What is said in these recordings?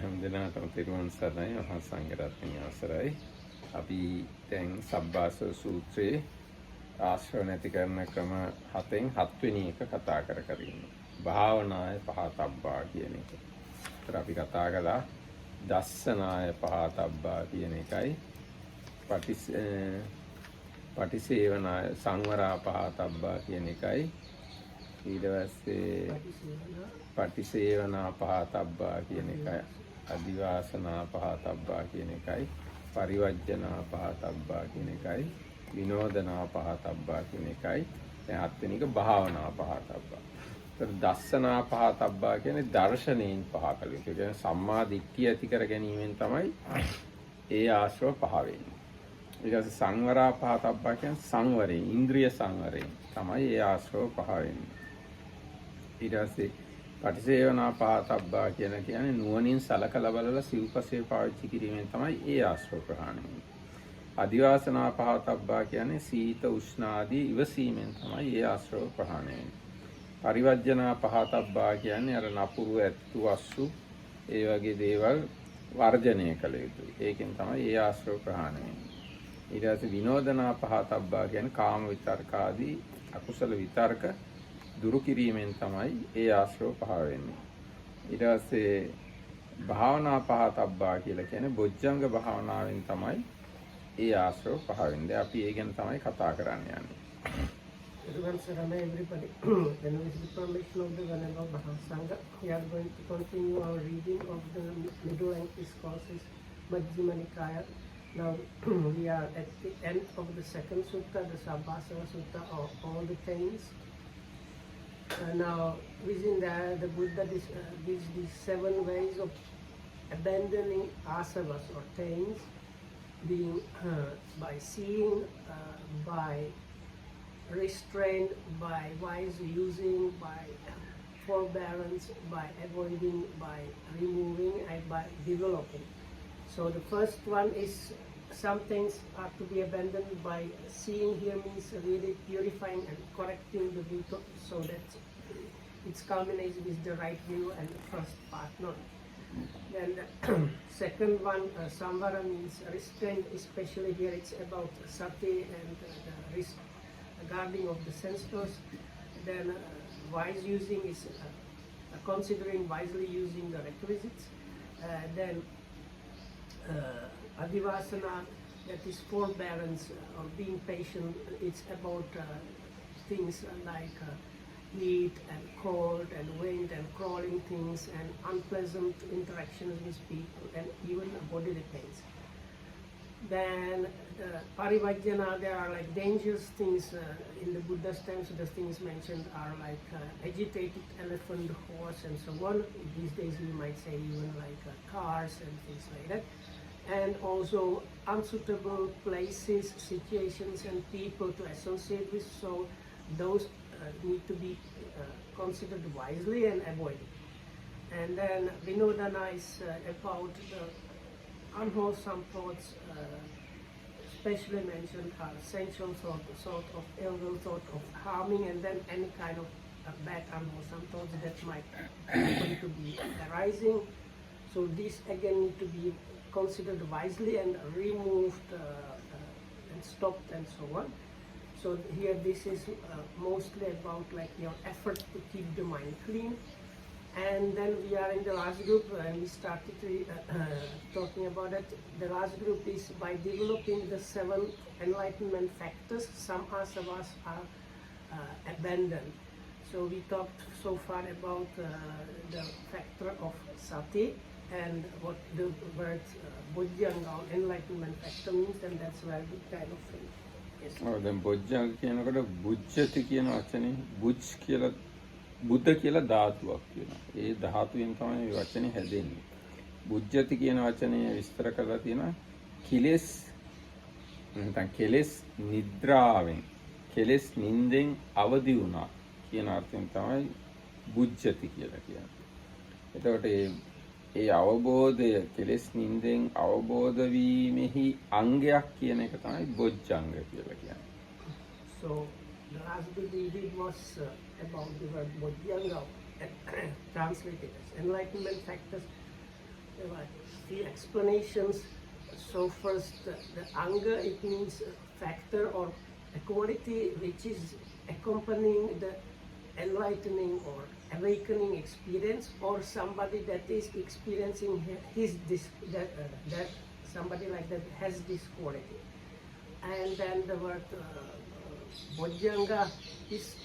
හැමදෙනාටම තෙරුවන් සරණයි. මහා සංඝරත්නයේ අවසරයි. අපි දැන් සබ්බාසව සූත්‍රයේ ආශ්‍රව නැති කරන ක්‍රම 7න් 7 වෙනි එක කතා කර ඉන්නවා. භාවනාය පහතබ්බා කියන එක. ඒතර අපි කතා කළා දස්සනාය පහතබ්බා කියන එකයි පටිසේවනාය සංවරා පහතබ්බා කියන එකයි ඊට පස්සේ පටිසේවනා පහතබ්බා කියන එකයි අදිවාසනා පහතබ්බා කියන එකයි පරිවර්ජනා පහතබ්බා කියන එකයි විනෝදනා පහතබ්බා කියන එකයි දැන් හත්වෙනි එක භාවනා පහතබ්බා. ඒතර දස්සනා පහතබ්බා කියන්නේ දර්ශනයෙන් පහ කළ යුතු. ඒ කියන්නේ සම්මා දිට්ඨිය ඇති කර ගැනීමෙන් තමයි ඒ ආශ්‍රව පහ වෙන්නේ. ඊට පස්සේ සංවරා පහතබ්බා කියන්නේ සංවරයෙන් ඉන්ද්‍රිය සංවරයෙන් තමයි ඒ ආශ්‍රව පහ වෙන්නේ. ඊට පස්සේ පටිසේවනා පහතබ්බා කියන්නේ නුවණින් සලකලා බලලා සිව්පසේ පාවිච්චි කිරීමෙන් තමයි ඒ ආශ්‍රව ප්‍රහාණය වෙන්නේ. අදිවාසනා පහතබ්බා කියන්නේ සීත උෂ්ණ ආදී ඉවසීමෙන් තමයි ඒ ආශ්‍රව ප්‍රහාණය වෙන්නේ. පරිවර්ජනා පහතබ්බා කියන්නේ අර නපුරු ඇත්තු වස්සු ඒ වගේ දේවල් වර්ජනය කළ යුතුයි. ඒකෙන් තමයි ඒ ආශ්‍රව ප්‍රහාණය වෙන්නේ. ඊට පස්සේ විනෝදනා පහතබ්බා කියන්නේ කාම විතර්ක ආදී අකුසල විතර්ක දුරු කිරීමෙන් තමයි ඒ ආශ්‍රව පහ වෙන්නේ. ඊට පස්සේ භාවනා පහතබ්බා කියලා කියන්නේ බොජ්ජංග භාවනාවෙන් තමයි ඒ ආශ්‍රව පහ වෙන්නේ. අපි ඒ ගැන තමයි කතා කරන්න යන්නේ. Everybody. Then with the permission of the Venerable Mahasangha, we are going to continue our reading of the middle and discourses Majjhima Nikaya. Now we are at the end of the second sutta, the Sabbasava Sutta, or all the chains. Now within the Buddha gives these 7 ways of abandoning asavas or chains, being by seeing, by restraint, by wise using, by forbearance, by avoiding, by removing, and by developing. So the first one is some things are to be abandoned by seeing. Here means really purifying and correcting the view so that its culmination is the right view and the first part not. Then the second one, samvara means restraint, especially here it's about sati and the guarding of the senses. Then wise using is considering wisely using the requisites. Then adivasana, that is forbearance or being patient. It's about things like heat and cold and wind and crawling things and unpleasant interactions with people and even bodily pains. Then parivajjana, there are like dangerous things in the Buddha's time. So the things mentioned are like agitated elephant, horse, and so on. These days we might say even like cars and things like that. And also unsuitable places, situations, and people to associate with. So those need to be considered wisely and avoided. And then vinodana is about the unwholesome thoughts, especially mentioned are sensual thought, sort of ill thought of harming, and then any kind of bad unwholesome thoughts that might happen to be arising. So these again need to be considered wisely and removed and stopped and so on. So here this is mostly about like your effort to keep the mind clean. And then we are in the last group and we started talking about it. The last group is by developing the 7 enlightenment factors, some asavas are abandoned. So we talked so far about the factor of sati and what the word bojjhanga or enlightenment factor means, and that's where we kind of finish. Yes. දැන් බොජ්ජංග කියනකොට බුද්ධති කියන වචනේ බුජ් කියලා බුද්ධ කියලා ධාතුවක් කියනවා. ඒ ධාතුවෙන් තමයි මේ වචනේ හැදෙන්නේ. බුද්ධති කියන වචනේ විස්තර කරලා තියෙනවා කිලස් නැත්නම් කෙලස් නිද්‍රාවෙන් කෙලස් නින්දෙන් අවදි වුණා කියන අර්ථයෙන් තමයි බුද්ධති කියලා කියන්නේ. එතකොට ඒ අවබෝධය කෙලස් නින්දෙන් අවබෝධ වීමෙහි අංගයක් කියන එක තමයි බොජ්ජංග කියලා කියන්නේ. So the last bit we did was about the word Bodhyanga, translated as enlightenment factors. There are few explanations. So first, the anga, it means a factor or a quality which is accompanying the enlightening or awakening experience, or somebody that is experiencing that somebody like that has this quality. And then the word Bodhyanga is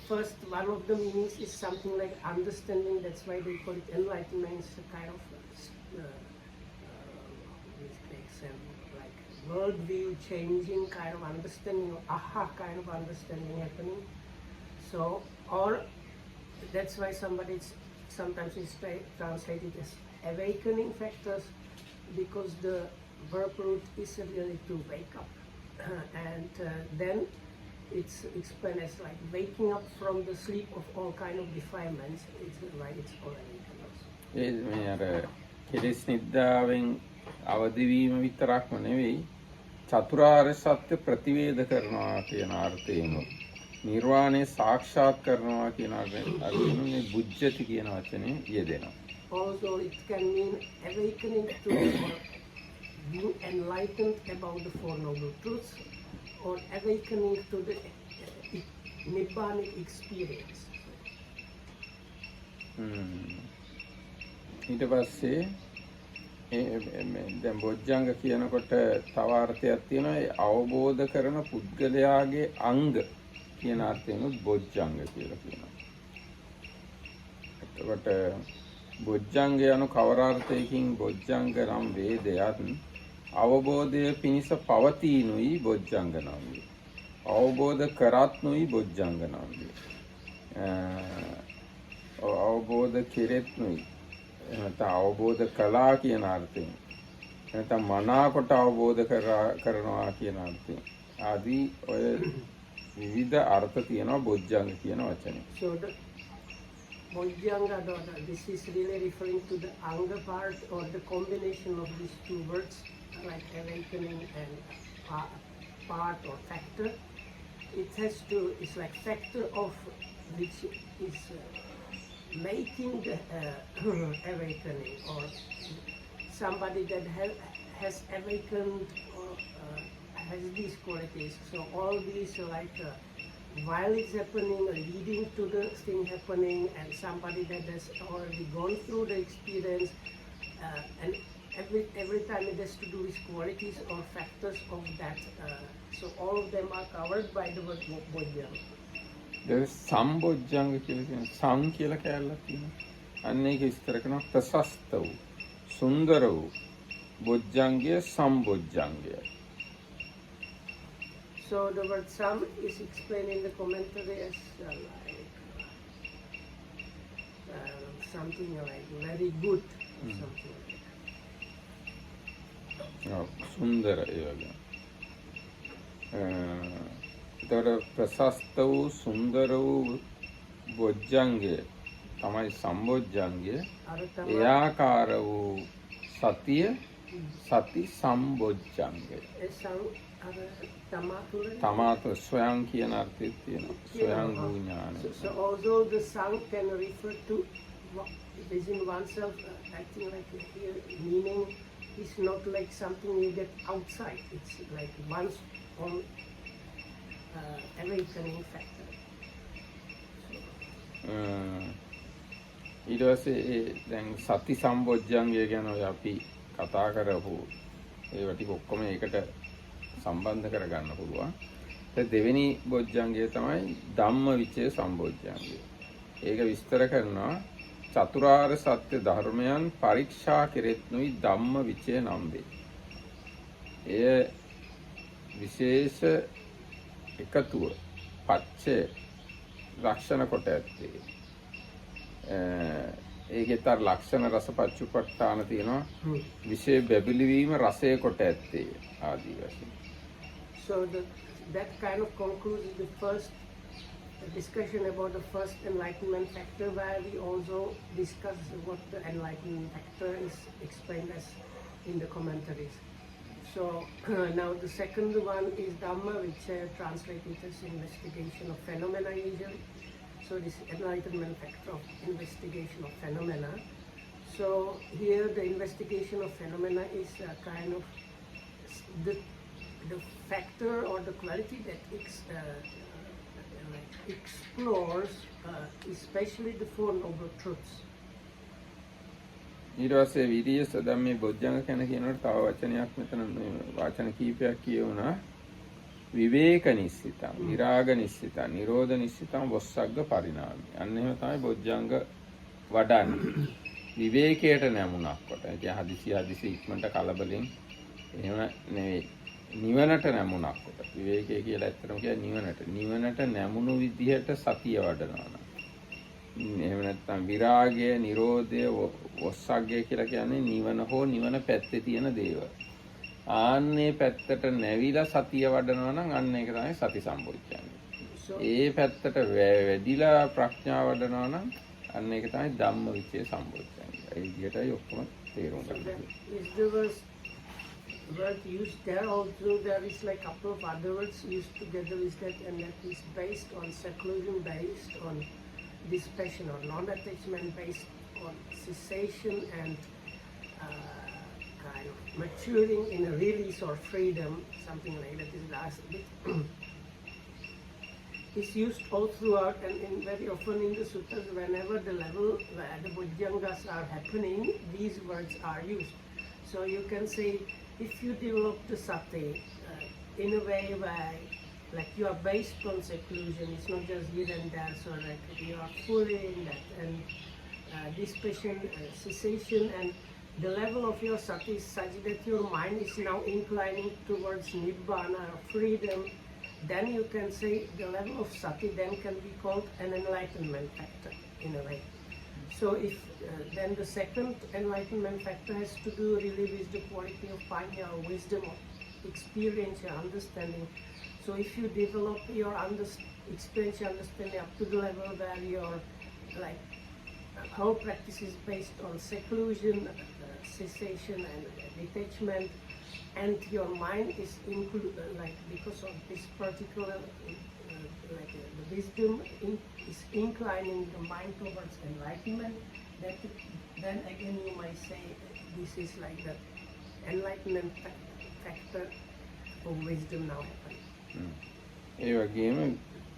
first, one of the meanings is something like understanding. That's why they call it enlightenment. It's a kind of like worldview changing kind of understanding, or aha kind of understanding happening. So, or that's why sometimes it's translated as awakening factors, because the verb root is really to wake up. And then it's explained as like waking up from the sleep of all kind of defilements. It's why it's called awakening. කෙලෙස් නිද්දාවෙන් අවදිවීම විතරක්ම නෙවෙයි, චතුරාර්ය සත්‍ය ප්‍රතිවේධ කරනවා කියන අර්ථයෙන් නිර්වාණය සාක්ෂාත් කරනවා කියන අර්ථයෙන් මේ බුද්ධති කියන වචනේ යෙදෙනවා. Also it can mean awakening to or being enlightened about the Four Noble Truths, or awakening to the Nibbanic experience. ඊට පස්සේ දැන් බොජ්ජංග කියනකොට තව අර්ථයක් තියෙනවා. ඒ අවබෝධ කරන පුද්ගලයාගේ අංග කියන අර්ථයෙන් බොජ්ජංග කියලා කියනවා. එතකොට බොජ්ජංග යන කවර අර්ථයකින් බොජ්ජංග නම් වේදයක් අවබෝධය පිණිස පවතිනුයි බොජ්ජංග නම් වේ. අවබෝධ කරත්නුයි බොජ්ජංග නම් වේ. අවබෝධ කෙරෙත්නුයි, නැත්නම් අවබෝධ කළා කියන අර්ථයෙන්, නැත්නම් මනාකොට අවබෝධ කරනවා කියන අර්ථයෙන් ආදී ඔය විවිධ අර්ථ තියෙනවා බොජ්ජංග කියන වචනේ. So the Bodhyanga, this is really referring to the anga part, or the combination of these two words, like awakening and part or factor. It has to, it's like factor of which is making the awakening, or somebody that has awakened or has these qualities. So all these are like while it's happening, leading to the thing happening, and somebody that has already gone through the experience, and every time it has to do with qualities or factors of that. So all of them are covered by the word Bodhyanga. සම්බොජ්ජංග කියලා කියන සම් කියලා කැලලක් තියෙනවා. අන්න ඒක විස්තර කරනවා ප්‍රශස්ත වූ, සුන්දර වූ බොජ්ජංගය සම්බොජ්ජංගය. So the word sam is explained in the commentary as something like very good, or something like that. සුන්දර ඒ වගේ. එතකොට ප්‍රශස්ත වූ සුන්දර වූ බොජ්ජංගය තමයි සම්බොජ්ජංගය. එයාකාර වූ සතිය සති සම්බොජ්ජංගය. තමා ස්වයං කියන අර්ථය තියෙනවා. ස්වයං වූ ඥානය. So although the sang can refer to within oneself, I think like here meaning is not like something you get outside. It's like one's own awakening factor. ඊට පස්සේ දැන් සති සම්බොජ්ජංගය ගැන ඔය අපි කතා කරපු ඒවා ටික ඔක්කොම ඒකට සම්බන්ධ කරගන්න පුළුවන්. දෙවෙනි බොජ්ජංගය තමයි ධම්මවිචය සම්බොජ්ජංගය. ඒක විස්තර කරනවා චතුරාර්ය සත්‍ය ධර්මයන් පරීක්ෂා කෙරෙත්නුයි ධම්මවිචය නම් වේ. එය විශේෂ එකතුව පච්චය ලක්ෂණ කොට ඇත්තේ. ඒකේතර ලක්ෂණ රස පච්චුපට්ඨාන තියෙනවා. විශේෂ බැබිලිවීම රසය කොට ඇත්තේ ආදී වශයෙන්. So that kind of concludes the first discussion about the first enlightenment factor, where we also discuss what the enlightenment factor is explained as in the commentaries. So now the second one is Dhamma, which translated as investigation of phenomena usually. So this enlightenment factor of investigation of phenomena. So here the investigation of phenomena is a kind of the factor or the quality that explores especially the Four Noble Truths. ඊට පස්සේ විරිය සදම්මේ බොජ්ජංග කියනකොට තව වචනයක් මෙතන වචන කීපයක් කියවුණා. විවේක නිස්සිතං, විරාග නිස්සිතං, නිරෝධ නිස්සිතං, වොස්සග්ග පරිණාමය. අන්න එහෙම තමයි බොජ්ජංග වඩන්නේ. විවේකයට නැමුණක් කොට. ඒ කියන්නේ හදිසි ඉක්මනට කලබලෙන් එහෙම නෙවෙයි. නිවනට නැමුණක් කොට. විවේකය කියලා ඇත්තටම කියන්නේ නිවනට නැමුණු විදිහට සතිය වඩනවා. එහෙම නැත්නම් විරාගය, නිරෝධය, වොස්සග්ගය කියලා කියන්නේ නිවන හෝ නිවන පැත්තේ තියෙන දේවල්. ආන්නේ පැත්තට නැවිලා සතිය වඩනවා නම් අන්න ඒක තමයි සති සම්පෝඥය. ඒ පැත්තට වැඩිලා ප්‍රඥාව වඩනවා නම් අන්න ඒක තමයි ධම්ම විචේ සම්පෝඥය. ඒ විදිහටයි ඔක්කොම තේරුම් ගන්න. Word used there, although there is like a couple of other words used together with that, and that is based on seclusion, based on dispassion or non-attachment, based on cessation and kind of maturing in a release or freedom, something like that is the last bit. It's used all throughout and very often in the sutras, whenever the level where the bojjhangas are happening, these words are used. So you can say, if you develop the sati in a way where like you are based on seclusion, it's not just here and there, so like you are fully in that, and dispassion, cessation, and the level of your sati is such that your mind is now inclining towards nibbana or freedom, then you can say the level of sati then can be called an enlightenment factor in a way. So if then the second enlightenment factor has to do really with the quality of panya or wisdom or experience or understanding. So if you develop your experience understanding up to the level where your like whole practice is based on seclusion, cessation and detachment, and your mind is like because of this particular like the wisdom is inclining the mind towards enlightenment, then again you might say this is like the enlightenment factor of wisdom now happening. ඒ වගේම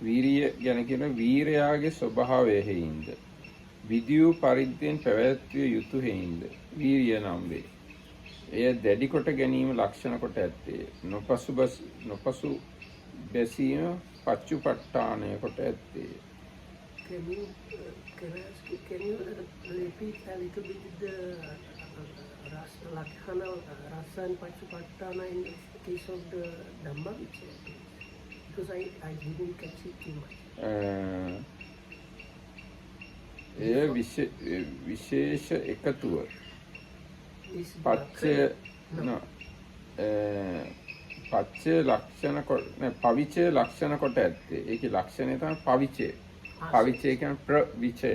වීරිය ගැන කියන වීරයාගේ ස්වභාවය හේින්ද විද්‍යු පරිද්දෙන් පැවැත්විය යුතු හේින්ද වීරිය නම් වේ. එය දැඩි කොට ගැනීම ලක්ෂණ කොට ඇත්තේ. නොපසු බැසීම පච්චුපට්ඨානය කොට ඇත්තේ. Can you repeat a little bit the Lakshana, Rasa and Pachupattana in the case of the Dhamma Vichaya? Because I didn't catch it too much. එය විශේෂ එකතුව පච්චය ලක්ෂණ කොට පවිචය ලක්ෂණ කොට ඇත්තේ. ඒකේ ලක්ෂණය තමයි පවිචය. පවිචය කියන්නේ ප්‍රවිචය.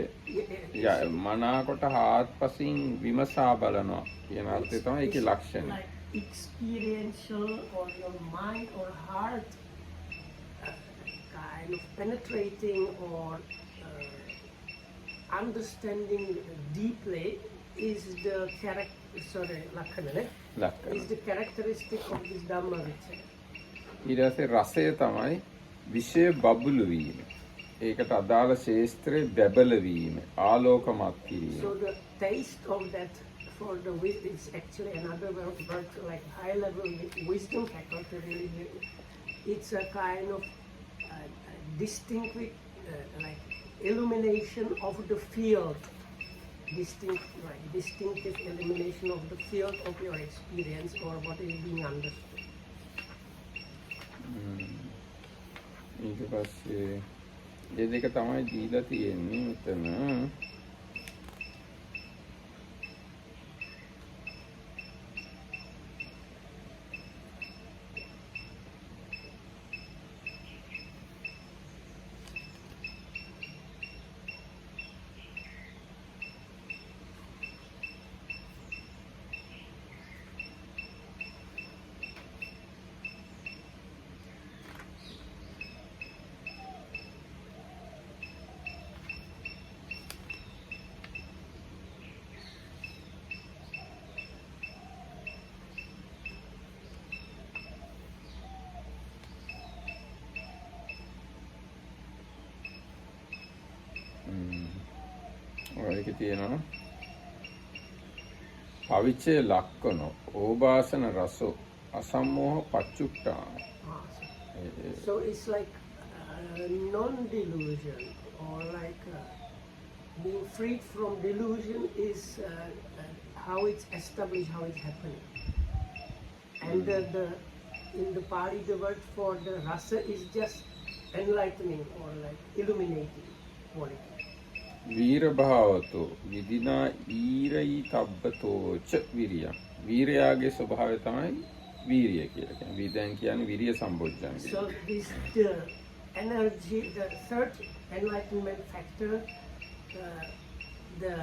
මනාකොට හාත්පසින් විමසා බලනවා කියන අර්ථය තමයි ඒකේ ලක්ෂණය. Like experiential or your mind or heart kind of penetrating or understanding deeply is the lakkhana, is the characteristic of this Dhamma Vichaya. ඊට පස්සේ රසය තමයි විෂය බබළු වීම. ඒකට අදාළ ශේස්ත්‍රයේ බබල වීම, ආලෝකමත් කිරීම. So the taste of that for the wisdom is actually another word like high level wisdom faculty really. It's a kind of distinctive like illumination of the field, distinctive illumination of the field of your experience or what is being understood. ඊට පස්සේ ඒ දෙක තමයි දීලා තියෙන්නේ මෙතන. ඒකේ තියෙනවා පවිච්චේ ලක්කනෝ ඕබාසන රසෝ අසම්මෝහ පච්චුට්ටාන. So it's like non-delusion, or like being freed from delusion is how it's established, how it's happening. And in the Pali, the word for the rasa is just enlightening or like illuminating quality. වීර භාවතෝ විදිනා ඊරයි තබ්බතෝච විරිය. වීරයාගේ ස්වභාවය තමයි වීරිය කියලා කියන්නේ. වීදෙන් කියන්නේ විරිය සම්බොජ්ජංගය. So this the energy, the third enlightenment factor, the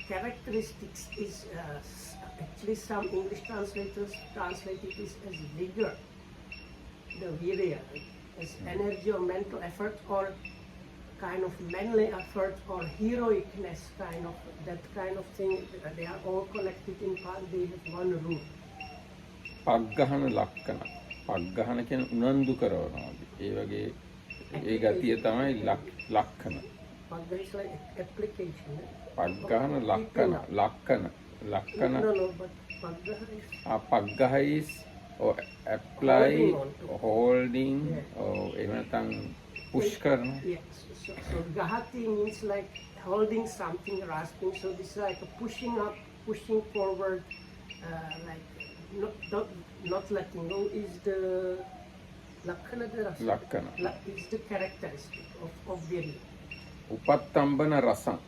characteristics is actually some English translators translate it as vigor, the virya, as energy or mental effort or kind of manly effort or heroicness, kind of that kind of thing. They are all connected in part. They have one root. පග්ගහන ලක්කන. පග්ගහන කියන්නේ උනන්දු කරනවා. ඒ වගේ ඒ ගතිය තමයි ලක්කන. Pagga is like application. පග්ගහන ලක්කන. ලක්කන. No, but pagga is. පග්ගහ is or apply, holding, or එහෙම නැත්නම් push කරන. Yes. So gahati means like holding something, grasping. So this is like a pushing up, pushing forward, like not letting go is the lakkana. Is the characteristic of virya. උපස්තම්බන රසං.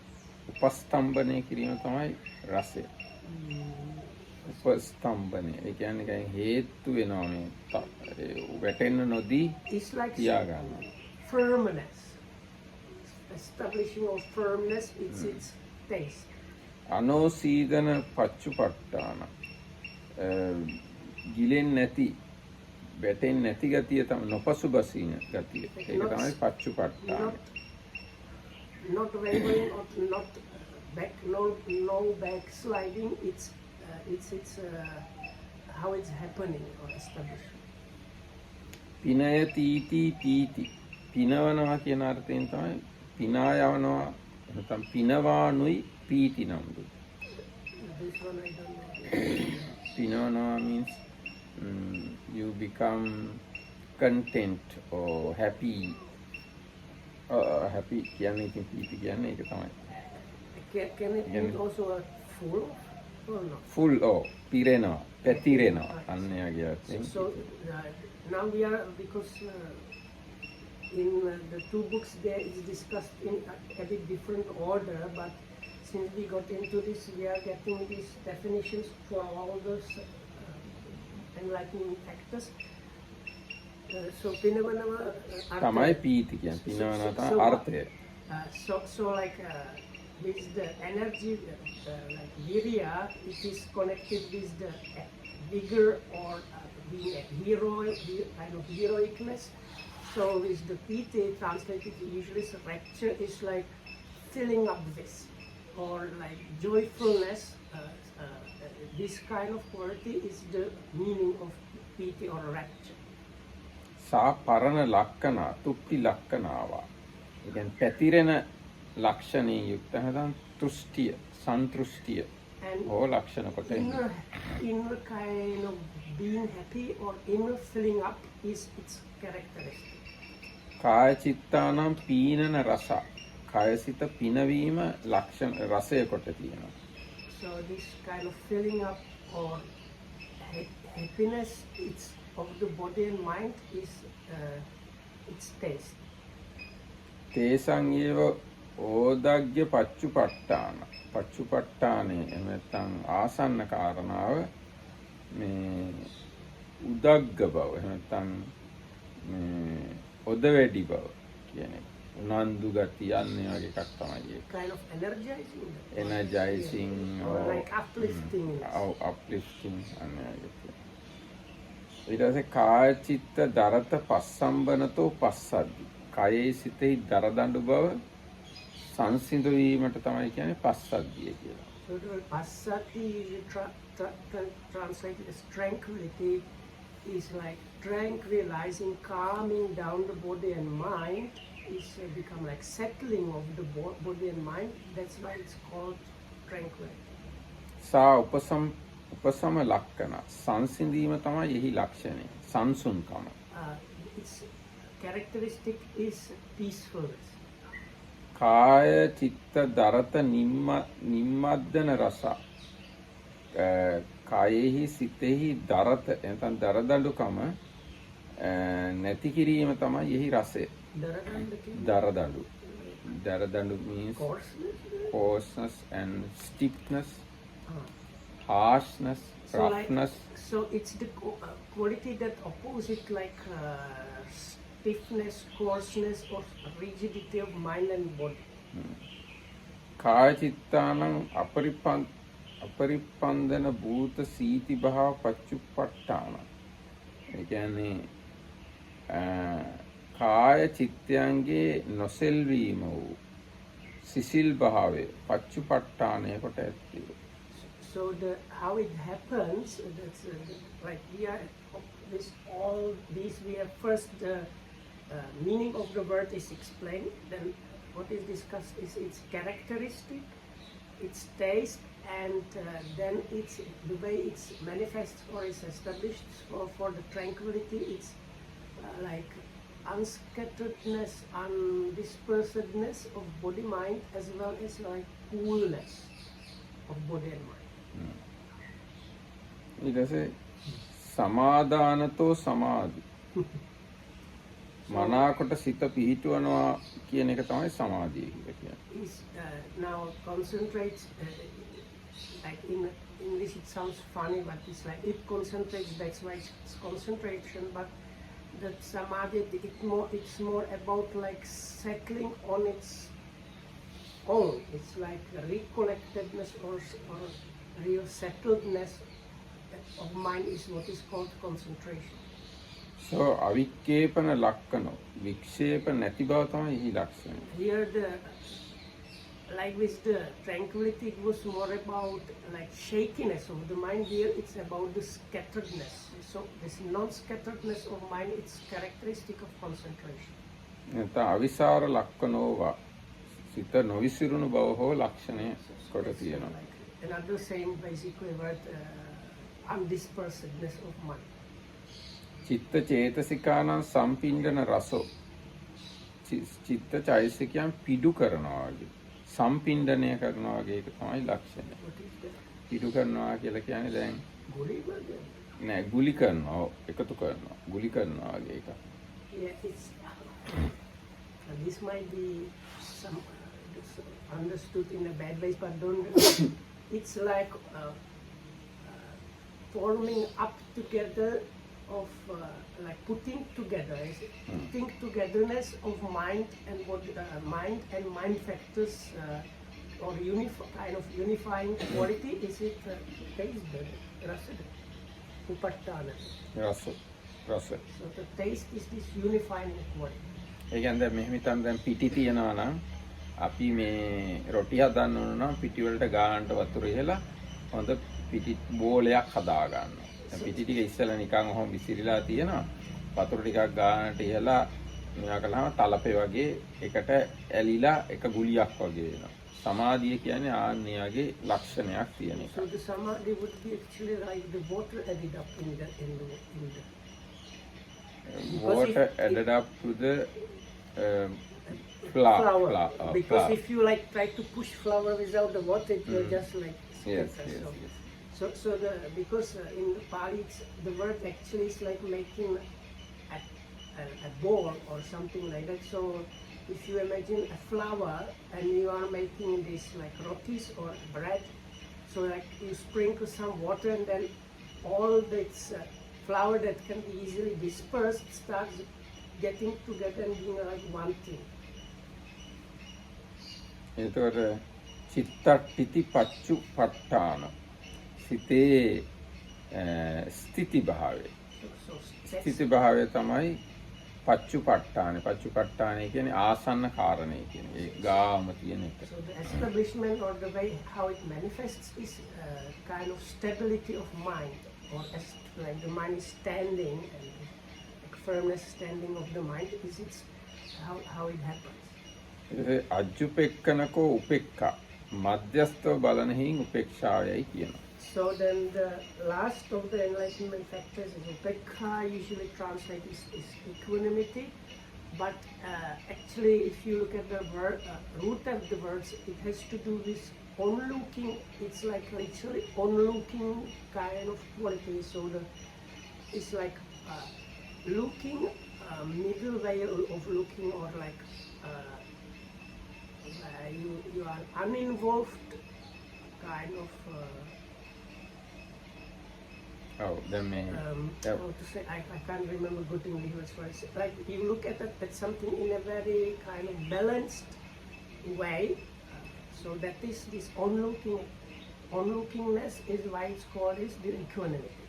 උපස්තම්බනේ කිරීම තමයි රසය. උපස්තම්බනේ. ඒ කියන්නේ හේතු වෙනවා මේ වැටෙන්න නොදී තියාගන්න. Firmness. Establishing of firmness, it's its taste. අනෝසීදන පච්චුපට්ඨාන. ගිලෙන්නේ නැති, වැටෙන්නේ නැති ගතිය තමයි නොපසුබසින ගතිය. ඒක තමයි පච්චුපට්ඨාන. Not wavering or not no backsliding. It's how it's happening or established. පිනය තීති පීති. පිනවනවා කියන අර්ථයෙන් තමයි පිනා යවනවා නැත්නම් පිනවානුයි පීති නම්දු. This one I don't know. පිනවනවා means you become content or happy. Happy කියන්නේ ඉතින් පීති කියන්නේ ඒක තමයි. Can it be also a full or not? Full පිරෙනවා, පැතිරෙනවා අන්නයාගේ අර්ථයෙන්. So now we are, because in the two books there is discussed in a bit different order, but since we got into this, we are getting these definitions for all those enlightening factors. So Pinavanava තමයි පීති කියන්නේ. පිනවනවා තමයි අර්ථය. So like with the energy, like virya, it is connected with the vigor or being a hero, kind of heroicness. So with the piti translated usually as rapture is like filling up this, or like joyfulness. This kind of quality is the meaning of piti or rapture. සා පරණ ලක්කන තුක්ති ලක්කනාවා. ඒ කියන්නේ පැතිරෙන ලක්ෂණයෙන් යුක්ත නැත්නම් තෘෂ්ටිය, සන්තුෂ්ටිය ඕ ලක්ෂණ කොට inner kind of being happy or inner filling up is its characteristic. කාය චිත්තානම් පීනන රස. කායසිත පිනවීම ලක්ෂණ රසය කොට තියෙනවා. So this kind of filling up or happiness, it's of the body and mind is its taste. තේසං ඒව ඕදග්ග පච්චුපට්ඨාන. පච්චුපට්ඨානේ නැත්නම් ආසන්න කාරණාව මේ උදග්ග බව නැත්නම් මේ ඔද වැඩි බව කියන්නේ උනන්දු ගතිය අන්නේ වගේ එකක් තමයි ඒක. Kind of energizing or like uplifting. Uplifting අන්නේ වගේ. ඊට පස්සේ කාය චිත්ත දරත පස්සම්බනතෝ පස්සද්දි. කයේ සිතෙහි දරදඬු බව සංසිඳ වීමට තමයි කියන්නේ පස්සද්ධිය කියලා. So the passati translated as tranquility is like tranquilizing, calming down the body and mind is become like settling of the body and mind. That's why it's called tranquility. සා උපසම ලක්කන සංසිඳීම තමයි එහි ලක්ෂණය. සංසුන්කම. Its characteristic is peacefulness. කාය චිත්ත දරත නිම්මද්දන රස. කායෙහි සිතෙහි දරත එතන දරදඬුකම නැති කිරීම තමයි එහි රසය. දරදඬු. දරදඬු means coarseness and stiffness, harshness, roughness. So it's the quality that opposite like stiffness, coarseness or rigidity of mind and body. කාය චිත්තානං අපරිපන්දන භූත සීති භාව පච්චුප්පට්ඨාන. ඒ කියන්නේ කාය චිත්තයන්ගේ නොසෙල්වීම වූ සිසිල් භාවය පච්චුපට්ඨානය කොට ඇත්තේ. So how it happens, that's like we are this all these we have first the meaning of the word is explained, then what is discussed is its characteristic, its taste, and then it's the way it's manifests or is established for the tranquility. It's like unscatteredness, undispersedness of body mind, as well as like coolness of body and mind. ඊට පස්සේ සමාදානතෝ සමාධි. මනාකොට සිත පිහිටවනවා කියන එක තමයි සමාධිය කියලා කියන්නේ. Is now concentrates like in English it sounds funny, but it's like it concentrates. That's why it's concentration. But that samadhi, it's more about like settling on its own. It's like a recollectedness or real settledness of mind is what is called concentration. So අවික්කේපන ලක්කනෝ වික්ෂේප නැති බව තමයි එහි ලක්ෂණය. Here like with the tranquility, it was more about like shakiness of the mind. Here it's about the scatteredness. So this non-scatteredness of mind, it's characteristic of concentration. නැත්නම් අවිසාර ලක්කනෝවා සිත නොවිසිරුණු බව හෝ ලක්ෂණය කොට තියෙනවා. Like another same basically word, undispersedness of mind. චිත්ත චේතසිකානං සම්පින්ඩන රසෝ. චිත්ත චෛතසිකයන් පිඩු කරනවා වගේ. සම්පින්ඩනය කරනවා වගේ එක තමයි ලක්ෂණය. පිඩු කරනවා කියලා කියන්නේ දැන් නෑ ගුලි කරනවා එකතු කරනවා ගුලි කරනවා වගේ එක. Yeah, it's this might be some understood in a bad way, but don't. It's like forming up together of like putting together, putting togetherness of mind and mind factors or kind of unifying quality. Is it taste rasa upattana? රස. So the taste is this unifying quality. ඒ කියන්නේ දැන් මෙහෙම හිතන්න දැන් පිටි තියනවා නම් අපි මේ රොටි හදන්න ඕන නම් පිටි වලට ගානට වතුර ඉහලා හොඳ පිටි බෝලයක් හදා ගන්නවා. දැන් පිටි ටික ඉස්සෙල්ලා නිකන් ඔහොම විසිරීලා තියෙනවා. වතුර ටිකක් ගානට ඉහලා මෙයා කළාම තලපේ වගේ එකට ඇලිලා එක ගුලියක් වගේ වෙනවා. සමාධිය කියන්නේ ආන්‍යගේ ලක්ෂණයක් තියෙන එක. So the samadhi would be actually like the water added up in the water added up to the flour. Because if you like try to push flour without the water, you're just like yes. So because in the Pali the word actually is like making a ball or something like that. So if you imagine a flour and you are making this like rotis or bread, so like you sprinkle some water and then all this flour that can be easily dispersed starts getting together and being like one thing. එතකොට චිත්තට්ඨිති පච්චුපට්ඨාන සිතේ ස්ථಿತಿ භාවය. ස්ථಿತಿ භාවය තමයි පච්චුපට්ඨාන. පච්චුපට්ඨානය කියන්නේ ආසන්න කාරණේ කියන්නේ. ඒ ගාම තියෙන එක. So the establishment or the way how it manifests is kind of stability of mind, or like the mind is standing and like firmness standing of the mind is its how it happens. අජ්ජුපෙක්කනකෝ උපෙක්ඛා මධ්‍යස්ථව බලන හිින් උපේක්ෂාවයි කියනවා. So then the last of the enlightenment factors is upekha, usually translated is equanimity. But actually, if you look at the root of the words, it has to do with onlooking. It's like literally onlooking kind of quality. So it's like looking, middle way of looking, or like you are uninvolved kind of. Oh, then may. How to say? I can't remember good English words. Like you look at something in a very kind of balanced way. So that is this onlookingness is why it's called is the equanimity.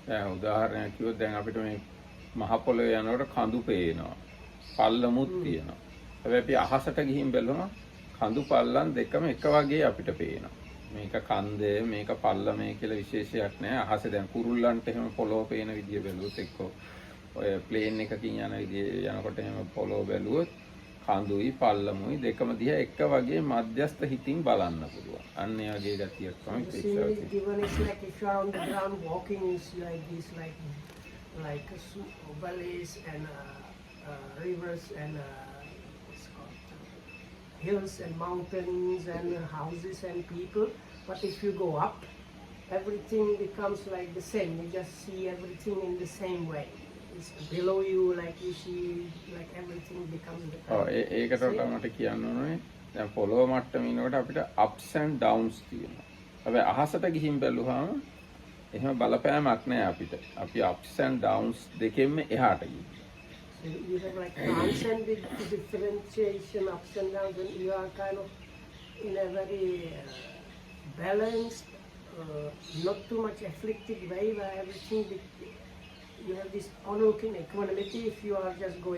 උදාහරණයක් කිව්වොත් දැන් අපිට මේ මහ පොළොවේ යනකොට කඳු පේනවා. පල්ලමුත් තියෙනවා. හැබැයි අපි අහසට ගිහින් බැලුවම කඳු පල්ලම් දෙකම එක වගේ අපිට පේනවා. මේක කන්දේ මේක පල්ලමේ කියලා විශේෂයක් නැහැ. අහසේ දැන් කුරුල්ලන්ට එහෙම පොළොව පේන විදිය බැලුවොත් එක්ක ඔය ප්ලේන් එකකින් යන විදිය යනකොට එහෙම පොළොව බැලුවොත් කඳුයි පල්ලමුයි දෙකම දිහා එක වගේ මධ්‍යස්ථ හිතින් බලන්න පුළුවන්. අන්න ඒ වගේ ගතියක් තමයි The given is like if you are on the ground walking is like this, like valleys and rivers and what's called hills and mountains and houses and people. But if you go up, everything becomes like the same. You just see everything in the same way. It's below you, like you see, like everything becomes the same. ඒකට මට කියන්න ඕනේ දැන් පොළොව මට්ටමේ ඉන්නකොට අපිට ups and downs තියෙනවා. හැබැයි අහසට ගිහින් බැලුවාම එහෙම බලපෑමක් නැහැ අපිට. අපි ups and downs දෙකෙන්ම එහාට ගිහින්. So you have like transcended the differentiation ups and downs, and you are kind of in a very balanced, not too much afflicted way where everything you have this onlooking equanimity. If you are just go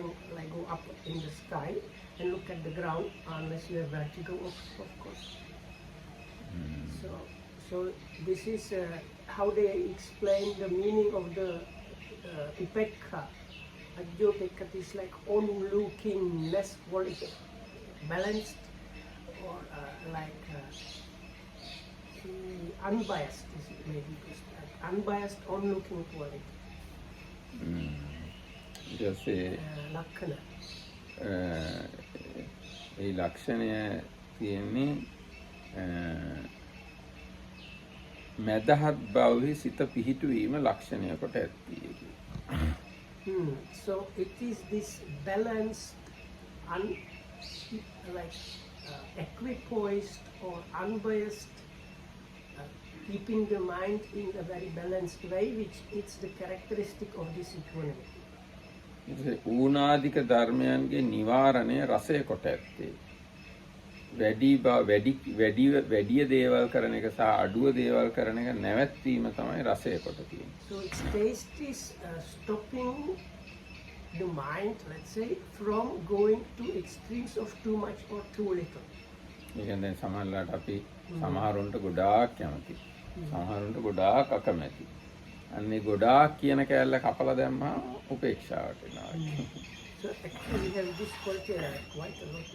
up in the sky and look at the ground, unless you have vertigo, of course. So this is how they explain the meaning of the upekha. Ajjopekha is like onlookingness quality, balanced, or unbiased is maybe unbiased onlooking quality. Just ලක්ෂණ. ඒ ලක්ෂණය තියෙන්නේ මදහත් බවෙහි සිත පිහිටුවීම ලක්ෂණය කොට ඇත්තේ. So it is this balanced, equipoised or unbiased, keeping the mind in a very balanced way, which is the characteristic of this equanimity. ඌනාදික ධර්මයන්ගේ නිවාරණය රසය කොට ඇත්තේ. වැඩි දේවල් කරන එක සහ අඩුව දේවල් කරන එක නැවැත්වීම තමයි රසය කොට තියෙන්නේ. So its taste is stopping the mind, let's say, from going to extremes of too much or too little. ඒ කියන්නේ සමහරවිට අපි සමහරුන්ට ගොඩාක් කැමති. සමහරුන්ට ගොඩාක් අකමැති. අන්නේ ගොඩාක් කියන කැලල කපලා දැම්මම උපේක්ෂාවට එනවා. So actually we have this quality quite a lot.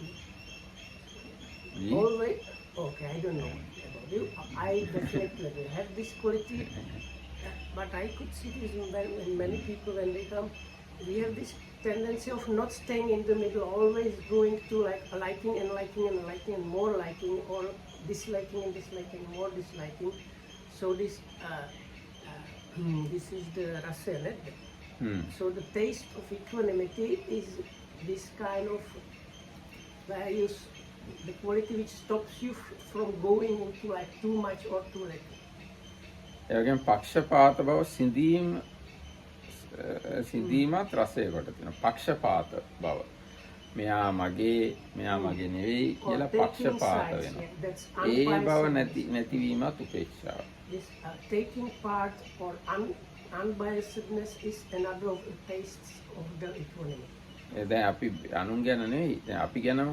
Always, okay, I don't know about you. I definitely have this quality, but I could see this in many people when they come. We have this tendency of not staying in the middle, always going to like liking and liking and liking and more liking, or disliking and disliking, more disliking. So this is the rasa. So the taste of equanimity is this kind of values, the quality which stops you from going into like too much or too little. ඒ වගේම පක්ෂපාත බව සිඳීමත් රසය කොට තියෙනවා. පක්ෂපාත බව. මෙයා මගේ නෙවෙයි කියලා පක්ෂපාත වෙනවා. ඒ බව නැතිවීමත් උපේක්ෂාව. This taking part or unbiasedness is another of the tastes of the equanimity. දැන් අපි අනුන් ගැන නෙවෙයි දැන් අපි ගැනම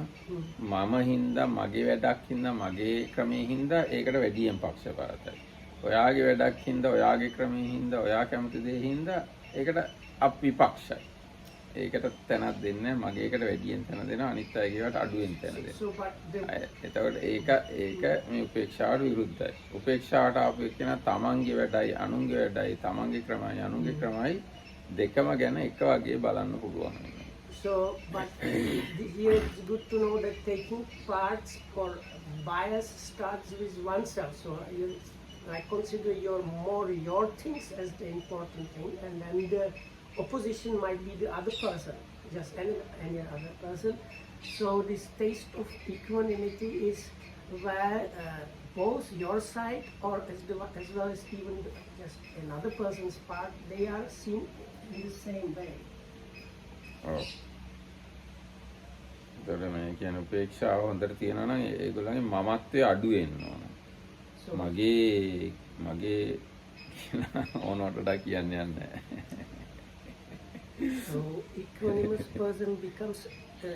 මම හින්දා මගේ වැඩක් හින්දා මගේ ක්‍රමයේ හින්දා ඒකට වැඩියෙන් පක්ෂපාතයි. ඔයාගේ වැඩක් හින්දා ඔයාගේ ක්‍රමයේ හින්දා ඔයා කැමති දේ හින්දා ඒකට අපිපක්ෂයි. ඒකට තැනක් දෙන්නේ නැහැ. මගේ එකට වැඩියෙන් තැන දෙනවා. අනිත් අයගේ ඒවාට අඩුවෙන් තැන දෙනවා. So, but the එතකොට ඒක මේ උපේක්ෂාවට විරුද්ධයි. උපේක්ෂාවට ආපු එක්කෙනා තමන්ගේ වැඩයි අනුන්ගේ වැඩයි තමන්ගේ ක්‍රමයි අනුන්ගේ ක්‍රමයි දෙකම ගැන එක වගේ බලන්න පුළුවන්. So, but here it's good to know that taking parts or bias starts with oneself. So you like consider your things as the important thing, and then the opposition might be the other person, just any other person. So this taste of equanimity is where both your side or as well as even just another person's part, they are seen in the same way. ඔව්. ඒතර මේ කියන උපේක්ෂාව හොඳට තියෙනවා නම් ඒගොල්ලන්ගේ මමත්වය අඩු වෙන්න ඕන. මගේ ඕනකට කියන්න යන්නේ නැහැ. So equanimous person becomes the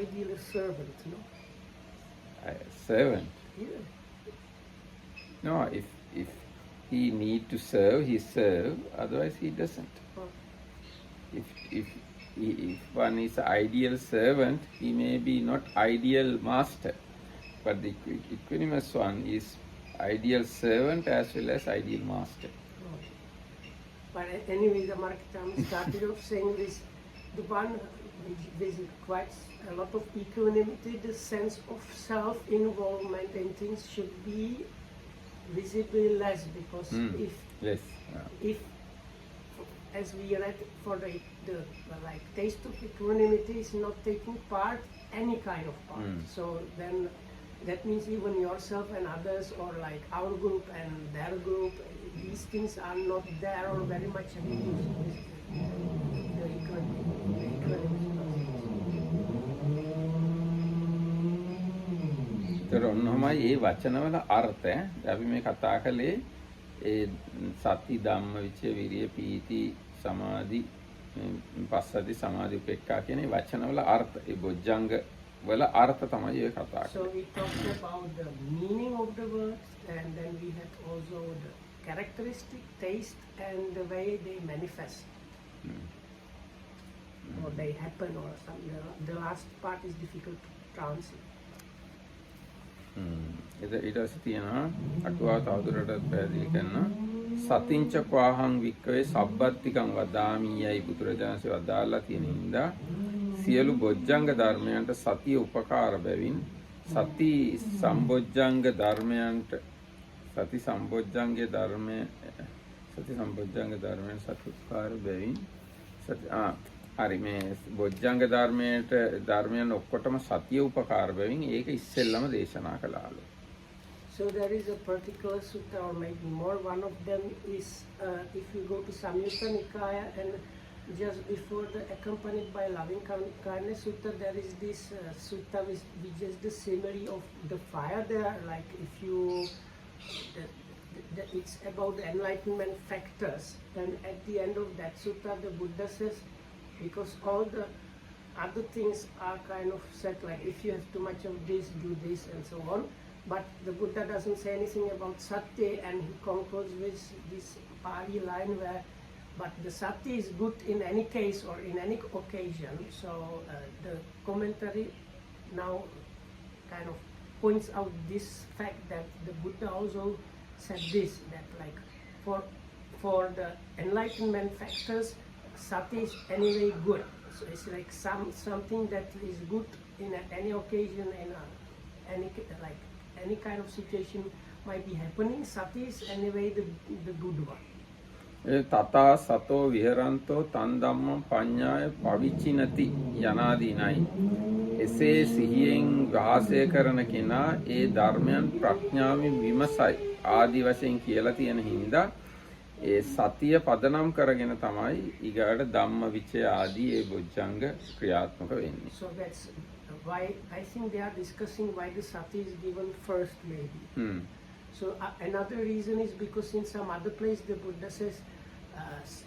ideal servant, no? Servant? Yeah. No, if he need to serve, he serve. Otherwise, he doesn't. Oh. If one is an ideal servant, he may be not ideal master, but the equanimous one is ideal servant as well as ideal master. But anyway, the Marketam started off saying this, the one which there's quite a lot of equanimity, the sense of self-involvement in things should be visibly less, because if as we read for the like taste of equanimity is not taking part any kind of part. So then that means even yourself and others, or like our group and their group, these things are not there or very much reduced with the equanimity. ඒතර ඔන්නමයි මේ වචනවල අර්ථය. අපි මේ කතා කළේ ඒ සති ධම්ම විචය විරිය පීති සමාධි පස්සද්ධි සමාධි උපේක්ඛා කියන මේ වචනවල අර්ථ. ඒ බොජ්ජංග වල අර්ථ තමයි ඒ කතා කරන්නේ. So we talked about the meaning of the words, and then we had also the characteristic, taste, and the way they manifest. Or they happen, or something. The last part is difficult to translate. ඊට පස්සේ තියෙනවා අටුවා තවදුරටත් පැහැදිලි කරනවා සතිංච කවාහං වික්කවේ සබ්බත්තිකං වදාමි යයි බුදුරජාණන්සේ වදාළා තියෙන හින්දා සියලු බොජ්ජංග ධර්මයන්ට සතිය උපකාර බැවින් සති සම්බොජ්ජංග ධර්මයන්ට සති සම්බොජ්ජංගයේ ධර්මයේ සති සම්බොජ්ජංග ධර්මයන් සති උපකාර බැවින් සති හරි මේ බොජ්ජංග ධර්මයන් ඔක්කොටම සතිය උපකාර බැවින් ඒක ඉස්සෙල්ලම දේශනා කළාලු. So there is a particular sutta, or maybe more. One of them is if you go to Samyutta Nikaya, and just before the accompanied by loving kindness sutta, there is this sutta which is the simile of the fire there. Like if you, it's about the enlightenment factors, and at the end of that sutta, the Buddha says, because all the other things are kind of set, like if you have too much of this, do this, and so on. But the Buddha doesn't say anything about sati, and he concludes with this Pali line where, but the sati is good in any case or in any occasion. So the commentary now kind of points out this fact that the Buddha also said this, that like for the enlightenment factors, sati is anyway good. So it's like something that is good in any occasion, in any kind of situation might be happening. Sati is anyway the good one. තථා සතෝ විහරන්තෝ තන් ධම්මං පඤ්ඤාය පවිචිනති යනාදීනයි. එසේ සිහියෙන් වාසය කරන කෙනා ඒ ධර්මයන් ප්‍රඥාවෙන් විමසයි ආදි වශයෙන් කියලා තියෙන හින්දා ඒ සතිය පදනම් කරගෙන තමයි ඊගාට ධම්ම විචය ආදී ඒ බොජ්ජංග ක්‍රියාත්මක වෙන්නේ. So that's why I think they are discussing why the sati is given first, maybe. So another reason is because in some other place the Buddha says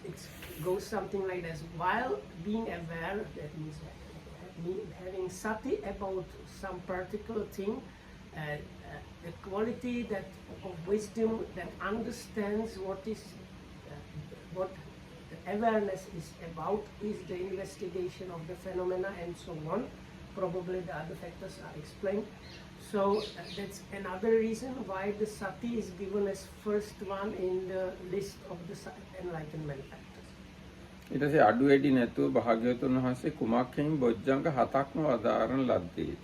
it goes something like this: while being aware, that means having sati about some particular thing, the quality that of wisdom that understands what awareness is about, is the investigation of the phenomena and so on. Probably the other factors are explained. So that's another reason why the sati is given as first one in the list of the enlightenment factors. ඊට පස්සේ අඩු වැඩි නැතුව භාග්‍යවතුන් වහන්සේ කුමක්ෙන් බොජ්ජංග හතක්ම වදාරන ලද්දේද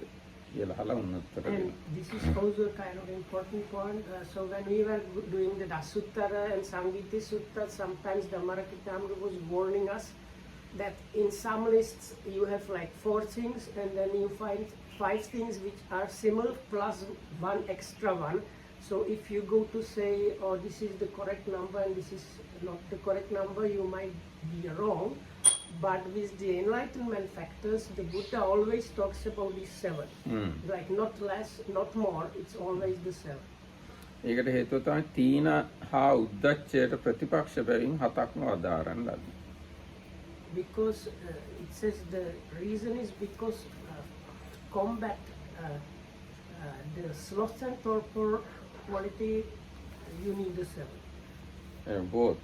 කියලා අහලා උත්තර And දෙනවා. this is also kind of important point. So when we were doing the Dasuttara and Sangiti Sutta, sometimes the Amarakitamru was warning us that in some lists you have like 4 things and then you find 5 things which are similar plus one extra one. So if you go to say, oh, this is the correct number and this is not the correct number, you might be wrong. But with the enlightenment factors, the Buddha always talks about these 7. Like not less, not more, it's always the 7. ඒකට හේතුව තමයි තීන හා උද්දච්චයට ප්‍රතිපක්ෂ බැවින් හතක්ම වදාරන ලද්දේ. Because it says the reason is because combat the sloth and torpor quality, you need the 7. Both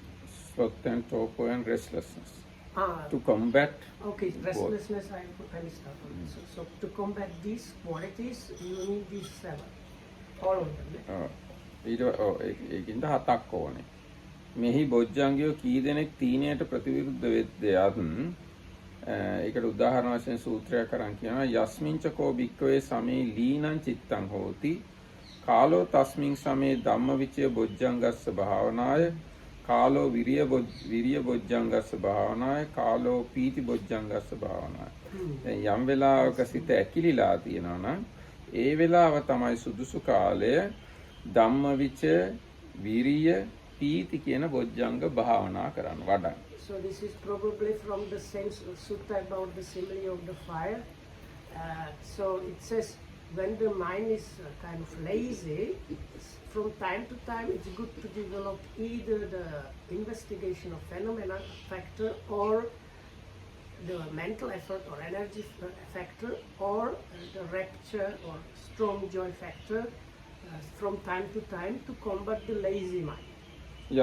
sloth and torpor and restlessness. Ah, To combat okay, restlessness I missed out on. So to combat these qualities, you need these 7. All of them. ඒකින්ද හතක් ඕනේ. මෙහි බොජ්ජංගයෝ කී දෙනෙක් තීනයට ප්‍රතිවිරුද්ධ වෙද්දයත් ඒකට උදාහරණ වශයෙන් සූත්‍රයක් අරන් කියනවා යස්මින්ච කෝ භික්ඛවේ සමේ ලීනං චිත්තං හෝති කාලෝ තස්මින් සමේ ධම්මවිචය බොජ්ජංගස්ස භාවනාය කාලෝ විරිය බොජ්ජංගස්ස භාවනාය කාලෝ පීති බොජ්ජංගස්ස භාවනාය. දැන් යම් වෙලාවක සිත ඇකිලිලා තියෙනවා නම් ඒ වෙලාව තමයි සුදුසු කාලය ධම්මවිචය විරිය පීති කියන බොජ්ජංග භාවනා කරන්න වඩන්න. So this is probably from the same sutta about the simile of the fire. So it says when the mind is kind of lazy, from time to time it's good to develop either the investigation of phenomena factor or the mental effort or energy factor or the rapture or strong joy factor from time to time to combat the lazy mind.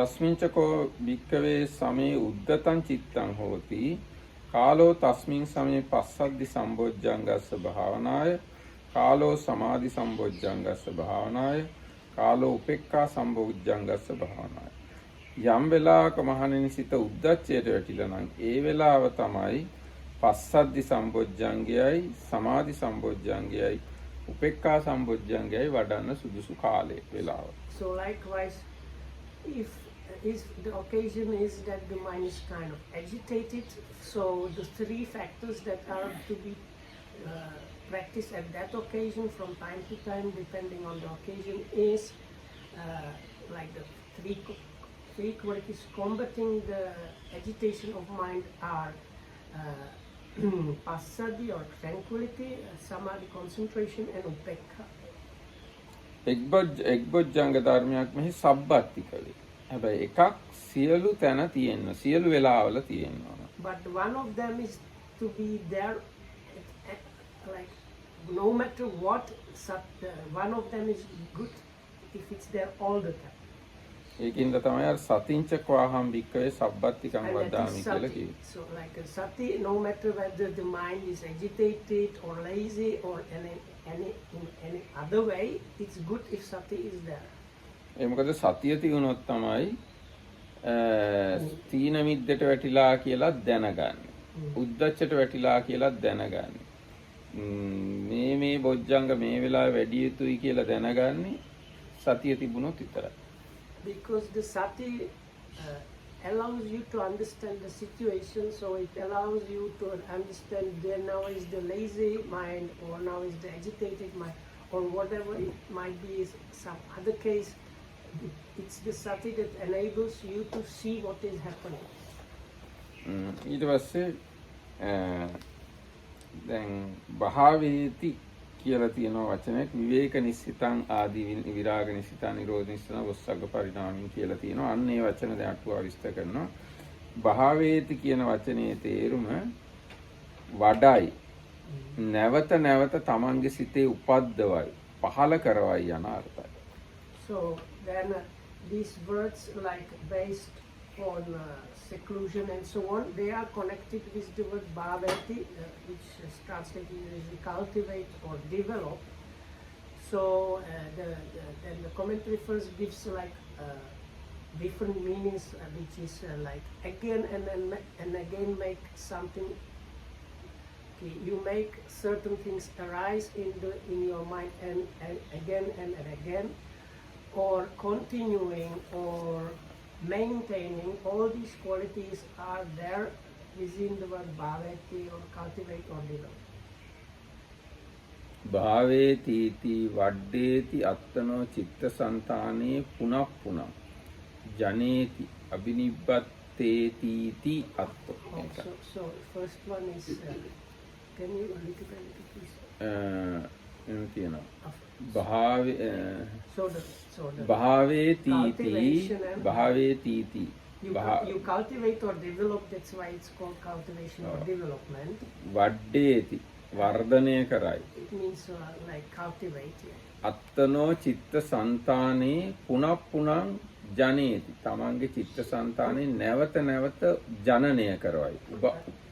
යස්මින්ච කෝ භික්ඛවේ සමේ උද්දතං චිත්තං හෝති කාලෝ තස්මින් සමේ පස්සද්ධි සම්බොජ්ජංගස්ස භාවනාය කාලෝ සමාධි සම්බොජ්ජංගස්ස භාවනාය කාලෝ උපේක්ඛා සම්බොජ්ජංගස්ස භාවනාය. යම් වෙලාවක මහණෙනි සිත උද්දච්චයට වැටිලා නම් ඒ වෙලාව තමයි පස්සද්ධි සම්බොජ්ජංගයයි සමාධි සම්බොජ්ජංගයයි උපේක්ඛා සම්බොජ්ජංගයයි වඩන්න සුදුසු කාලය වෙලාව. So likewise, if the occasion is that the mind is kind of agitated, so the 3 factors that are to be practiced at that occasion from time to time, depending on the occasion, is like the 3 qualities combating the agitation of mind are passaddhi or tranquility, samadhi concentration, and upekkha. එක්බොජ්ජංග ධර්මයක් මෙහි සබ්බත්ති කලේ. හැබැයි එකක් සියලු තැන තියෙන්න සියලු වෙලාවල තියෙනවා. But one of them is to be there like no matter what, one of them is good if it's there all the time. ඒකින්ද තමයි අර සතිංච කවාහම් භික්ඛවේ සබ්බත්තිකං And that වදාමි is කියලා sati. කිව්වේ. So like a sati, no matter whether the mind is agitated or lazy or in any other way, it's good if sati is there. ඒ මොකද සතිය තියුණොත් තමයි තීන මිද්දට වැටිලා කියලා දැනගන්නේ. උද්දච්චයට වැටිලා කියලා දැනගන්නේ. මේ බොජ්ජංග මේ වෙලාවේ වැඩි යුතුයි කියලා දැනගන්නේ සතිය තිබුණොත් විතරයි. Because the sati allows you to understand the situation, so it allows you to understand there now is the lazy mind or now is the agitated mind or whatever it might be is some other case. It's the sati that enables you to see what is happening. ඊට පස්සේ දැන් භාවේති කියලා තියෙන වචනයක් විවේක නිස්සිතං ආදී විරාග නිස්සිතං නිරෝධ නිස්සිතං වස්සග්ග පරිණාමී කියලා තියෙනවා. අන්න ඒ වචන දැන් අටුවා විස්තර කරනවා. භාවේති කියන වචනේ තේරුම වඩයි නැවත නැවත තමන්ගේ සිතේ උපද්දවයි පහල කරවයි යන අර්ථයි. So then these words like based on seclusion and so on, they are connected with the word bhavati, which is translated as cultivate or develop. So then the commentary first gives like different meanings, which is like again and again make something. Okay, you make certain things arise in your mind and again and again, or continuing or maintaining. All these qualities are there within the word bhavati or cultivate or develop. භාවේතිති වඩ්ඩේති අත්තනෝ චිත්තසංතානේ පුනප්පුනං ජනේති අබිනිබ්බත්තේතිති අත්තෝ. So first one is can you repeat please? එහෙම තියෙනවා. So the භාවේතිති cultivation and- භාවේතිති you cultivate or develop, that's why it's called cultivation or development. වඩ්ඩේති වර්ධනය කරයි. It means like cultivate. Yeah. අත්තනෝ චිත්ත සංතානේ පුනප්පුනං ජනේති. තමන්ගේ චිත්ත සංතානේ නැවත නැවත ජනනය කරවයි.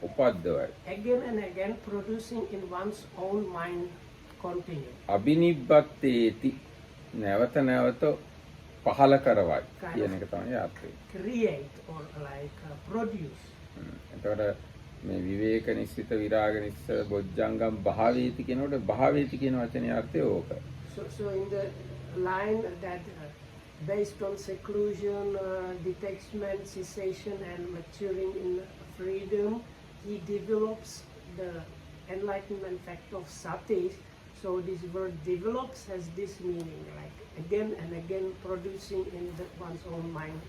උපද්දවයි. Again and again producing in one's own mind continue. අබිනිබ්බත්තේති නැවත නැවත පහල කරවයි කියන එක තමයි අර්ථය. Create or like produce. එතකොට මේ විවේක නිස්සිත විරාග නිස්ස බොජ්ජංගම් භාවේති කියනකොට භාවේති කියන වචනේ අර්ථය ඕක. So in the line that based on seclusion, detachment, cessation and maturing in freedom, he develops the enlightenment fact of sati. So this word develops has this meaning, like again and again producing in one's own mind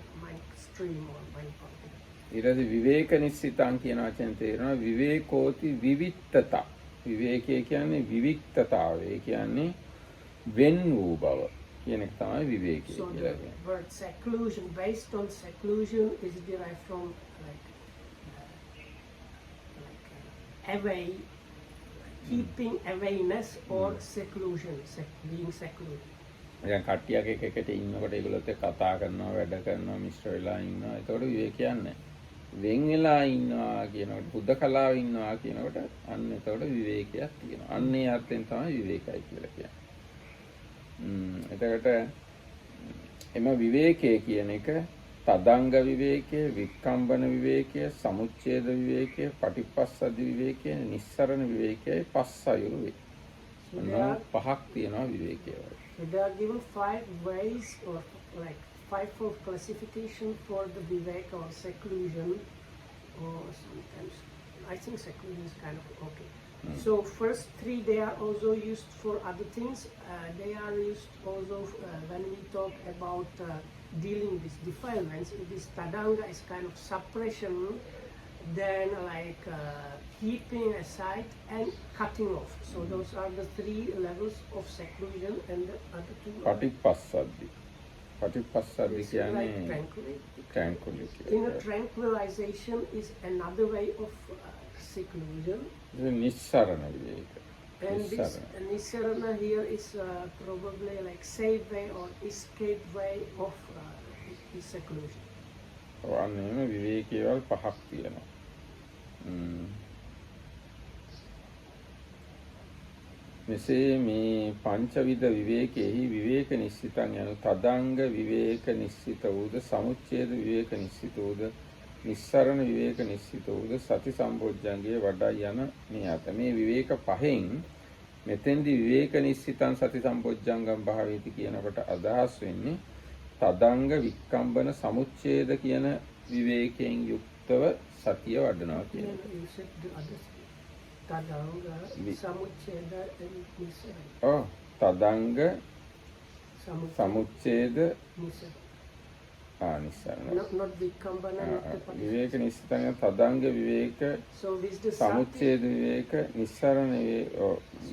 stream or mind content. ඊට විවේක නිස්සිතං කියන වචනේ තේරෙනවා විවේකෝති විවිත්තතා. විවේකයේ කියන්නේ විවික්තතාවය. ඒ කියන්නේ වෙන් වූ බව කියන එක තමයි විවේකය So කියලා the කියන්නේ. word seclusion, based on seclusion, is derived from like away, keeping awayness or seclusion, being secluded. දැන් කට්ටියක් එකට ඉන්නකොට ඒගොල්ලොත් එක්ක කතා කරනවා වැඩ කරනවා මිශ්‍ර වෙලා ඉන්නවා. ඒතකොට විවේකයක් නැහැ. වෙන් වෙලා ඉන්නවා කියනකොට බුද්ධකලාව ඉන්නවා කියනකොට අන්න එතකොට විවේකයක් තියෙනවා. අන්න ඒ අර්ථයෙන් තමයි විවේකයි කියලා කියන්නේ. එතකොට එම විවේකයේ කියන එක තදංග විවේකය, වික්කම්බන විවේකය, සමුච්ඡේද විවේකය, පටිපස්සද්ධි විවේකය, නිස්සරණ විවේකයයි පස්සයුරු වේ. පහක් තියෙනවා විවේකයේ. So they are given 5 ways or like 5-fold classification for the viveka or seclusion, or sometimes I think seclusion is kind of okay. So first 3 they are also used for other things. They are used also when we talk about dealing with defilements. This tadanga is kind of suppression, then like keeping aside and cutting off. So those are the 3 levels of seclusion, and the other 2 are පටිපස්සද්ධි. පටිපස්සද්ධි it's like කියන්නේ tranquility. tranquility. Inner tranquilization is another way of seclusion. නිස්සරණ විවේක. And this Nisarana here is probably like safe way or escape way of seclusion. අන්නේම විවේකීවල් පහක් තියෙනවා. මෙසේ මේ පංචවිධ විවේකෙහි විවේක නිස්සිතං යනු තදංග විවේක නිස්සිත වූද සමුච්ඡේද විවේක නිස්සිත වූද නිස්සරණ විවේක නිස්සිත වූද සති සම්බොජ්ජංගයේ වඩා යන මේ අත මේ විවේක පහෙන් මෙතෙන්දි විවේක නිස්සිතං සති සම්බොජ්ජංගම් භාවේති කියනකොට අදහස් වෙන්නේ තදංග වික්කම්බන සමුච්ඡේද කියන විවේකයෙන් යුක්තව සතිය වඩනවා කියන එක. Tadanga, Samucheda and Nisarana. ඔව් තදංග සමුච්ඡේද නිස්සරණ. Not Vikambana, not the විවේක නිස්සිතං තදංග විවේක So with the සමුච්ඡේද විවේක නිස්සරණ